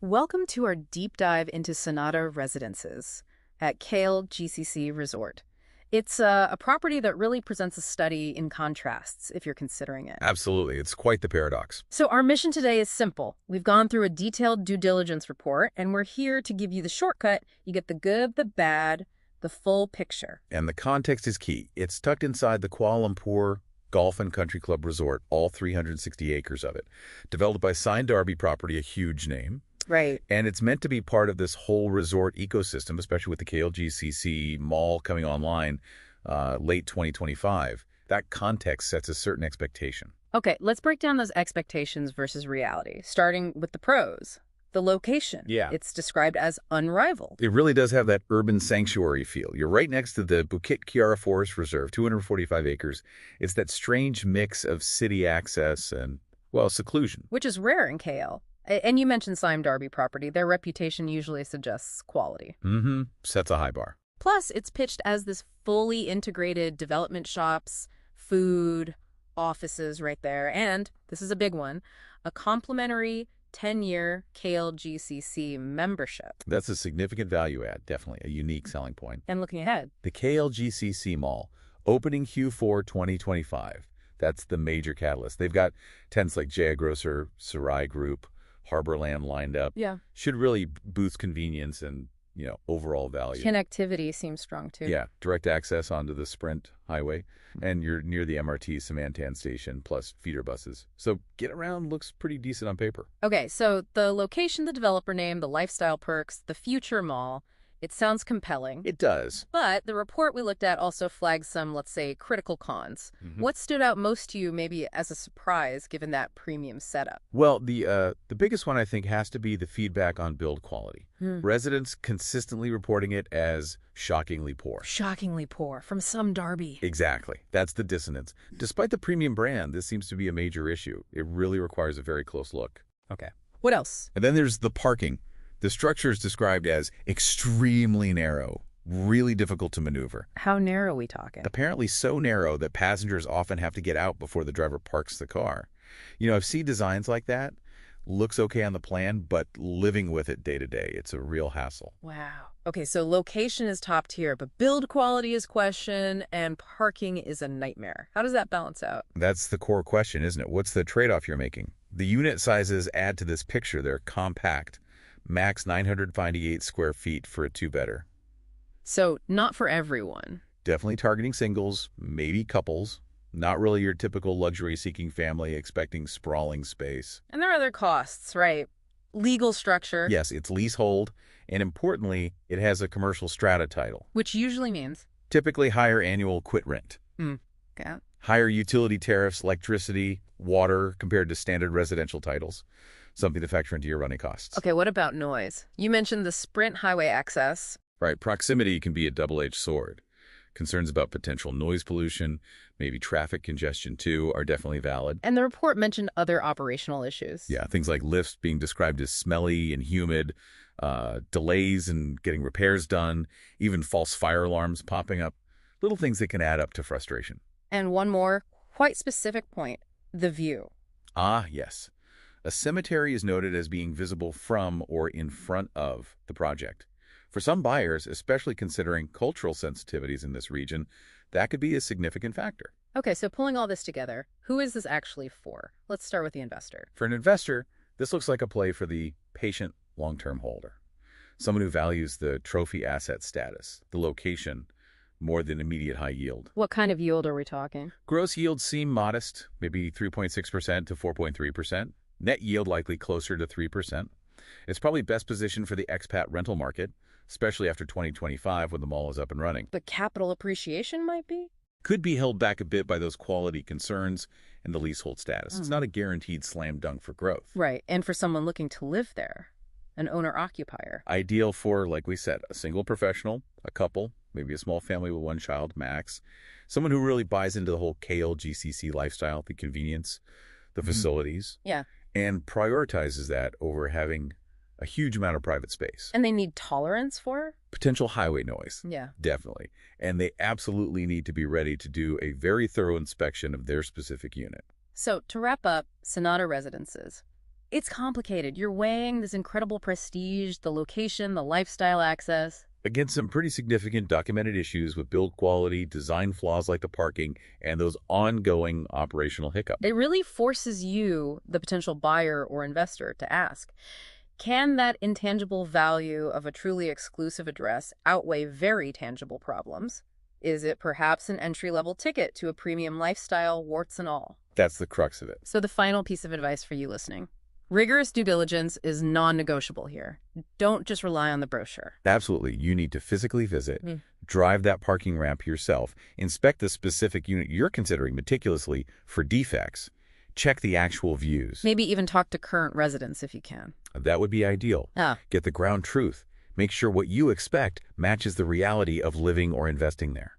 Welcome to our deep dive into Senada Residences at KLGCC Resort. It's a property that really presents a study in contrasts, if you're considering it. Absolutely. It's quite the paradox. So our mission today is simple. We've gone through a detailed due diligence report, and we're here to give you the shortcut. You get the good, the bad, the full picture. And the context is key. It's tucked inside the Kuala Lumpur Golf and Country Club Resort, all 360 acres of it. Developed by Sime Darby Property, a huge name. Right. And it's meant to be part of this whole resort ecosystem, especially with the KLGCC mall coming online late 2025. That context sets a certain expectation. Okay, let's break down those expectations versus reality, starting with the pros. The location. Yeah. It's described as unrivaled. It really does have that urban sanctuary feel. You're right next to the Mont Kiara Forest Reserve, 245 acres. It's that strange mix of city access and, well, seclusion. Which is rare in KL. And you mentioned Sime Darby Property. Their reputation usually suggests quality. Sets a high bar. Plus, it's pitched as this fully integrated development shops, food, offices right there, and, this is a big one, a complimentary 10-year KLGCC membership. That's a significant value add, definitely a unique selling point. And looking ahead, The KLGCC Mall, opening Q4 2025. That's the major catalyst. They've got tenants like Jaya Grocer, Sarai Group, Harborland lined up. yeah, Should really boost convenience and, overall value. connectivity seems strong too. Yeah, direct access onto the SPRINT highway, and you're near the MRT Samantan station, plus feeder buses. So get around looks pretty decent on paper. Okay, so the location, the developer name, the lifestyle perks, the future mall, it sounds compelling. It does. But the report we looked at also flags some, let's say, critical cons. What stood out most to you maybe as a surprise given that premium setup? Well, the biggest one, I think, has to be the feedback on build quality. Residents consistently reporting it as shockingly poor. Shockingly poor from some Darby. Exactly. That's the dissonance. Despite the premium brand, this seems to be a major issue. It really requires a very close look. Okay. What else? And then there's the parking. The structure is described as extremely narrow, really difficult to maneuver. How narrow are we talking? Apparently so narrow that passengers often have to get out before the driver parks the car. I've seen designs like that. Looks okay on the plan, but living with it day to day, it's a real hassle. Wow. Okay, so location is top tier, but build quality is question, and parking is a nightmare. How does that balance out? That's the core question, isn't it? What's the trade-off you're making? The unit sizes add to this picture. They're compact. Max 998 square feet for a two-bedder. So not for everyone. Definitely targeting singles, maybe couples. Not really your typical luxury-seeking family expecting sprawling space. And there are other costs, right? Legal structure. Yes, it's leasehold, and importantly, it has a commercial strata title. Which usually means? Typically higher annual quit rent. Okay. Higher utility tariffs, electricity, water compared to standard residential titles. Something to factor into your running costs. Okay, what about noise? You mentioned the Sprint highway access. Right, proximity can be a double-edged sword. Concerns about potential noise pollution, maybe traffic congestion too, are definitely valid. And the report mentioned other operational issues. Yeah, things like lifts being described as smelly and humid, delays in getting repairs done, even false fire alarms popping up. Little things that can add up to frustration. And one more, quite specific point, the view. Ah, yes. A cemetery is noted as being visible from or in front of the project. For some buyers, especially considering cultural sensitivities in this region, that could be a significant factor. Okay, so pulling all this together, who is this actually for? Let's start with the investor. For an investor, this looks like a play for the patient long-term holder. Someone who values the trophy asset status, the location, more than immediate high yield. What kind of yield are we talking? Gross yields seem modest, maybe 3.6% to 4.3%. Net yield likely closer to 3%. It's probably best positioned for the expat rental market, especially after 2025 when the mall is up and running. But capital appreciation might be? Could be held back a bit by those quality concerns and the leasehold status. It's not a guaranteed slam dunk for growth. Right, and for someone looking to live there, an owner-occupier. Ideal for, like we said, a single professional, a couple, maybe a small family with one child, max. Someone who really buys into the whole KLGCC lifestyle, the convenience, the facilities. Yeah. And prioritizes that over having a huge amount of private space. And they need tolerance for? Potential highway noise. Yeah. Definitely. And they absolutely need to be ready to do a very thorough inspection of their specific unit. So to wrap up, Senada Residences. It's complicated. You're weighing this incredible prestige, the location, the lifestyle access. Against some pretty significant documented issues with build quality, design flaws like the parking, and those ongoing operational hiccups. It really forces you, the potential buyer or investor, to ask, can that intangible value of a truly exclusive address outweigh very tangible problems? Is it perhaps an entry-level ticket to a premium lifestyle, warts and all? That's the crux of it. So the final piece of advice for you listening. Rigorous due diligence is non-negotiable here. Don't just rely on the brochure. Absolutely. You need to physically visit, drive that parking ramp yourself, inspect the specific unit you're considering meticulously for defects, check the actual views. Maybe even talk to current residents if you can. That would be ideal. Get the ground truth. Make sure what you expect matches the reality of living or investing there.